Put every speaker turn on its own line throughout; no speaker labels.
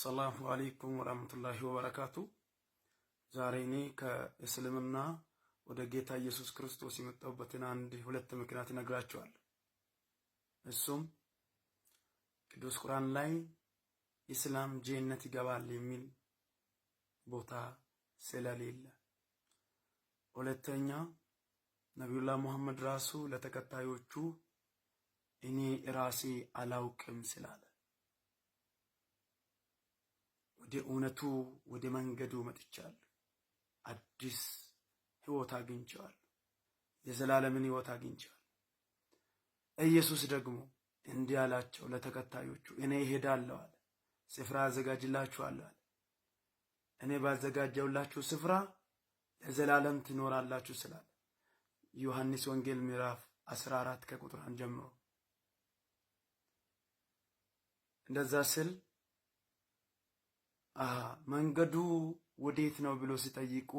አሰላሙ አለይኩም ወራህመቱላሂ ወበረካቱ። ዛሬ እኔ ከእስልምና ወደ ጌታ ኢየሱስ ክርስቶስ የመጣሁበትን ሁለት ምክንያት እነግራችኋለሁ። እሱም ቅዱስ ቁርአን ላይ ኢስላም ጀነት ይገባል የሚል ቦታ ስለሌለ፣ ሁለተኛ ነብዩላህ መሐመድ ራሱ ለተከታዮቹ እኔ ራሴ አላውቅም ስላለ ወደ እውነቱ ወደ መንገዱ መጥቻለሁ። አዲስ ህይወት አግኝቻለሁ። የዘላለምን ህይወት አግኝቻለሁ። ኢየሱስ ደግሞ እንዲህ አላቸው ለተከታዮቹ፣ እኔ እሄዳለሁ አለ፣ ስፍራ አዘጋጅላችኋለሁ አለ። እኔ ባዘጋጀውላችሁ ስፍራ ለዘላለም ትኖራላችሁ ስላለ ዮሐንስ ወንጌል ምዕራፍ 14 ከቁጥር 1 ጀምሮ እንደዛ ስል መንገዱ ወዴት ነው ብሎ ሲጠይቁ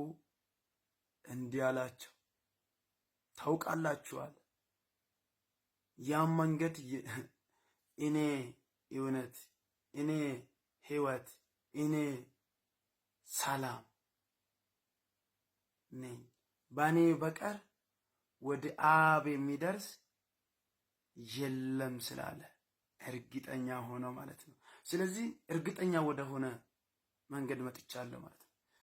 እንዲህ አላቸው፣ ታውቃላችሁ አለ። ያ መንገድ እኔ እውነት፣ እኔ ህይወት፣ እኔ ሰላም ነኝ። በእኔ በቀር ወደ አብ የሚደርስ የለም ስላለ እርግጠኛ ሆኖ ማለት ነው። ስለዚህ እርግጠኛ ወደ ሆነ መንገድ መጥቻለሁ ማለት ነው።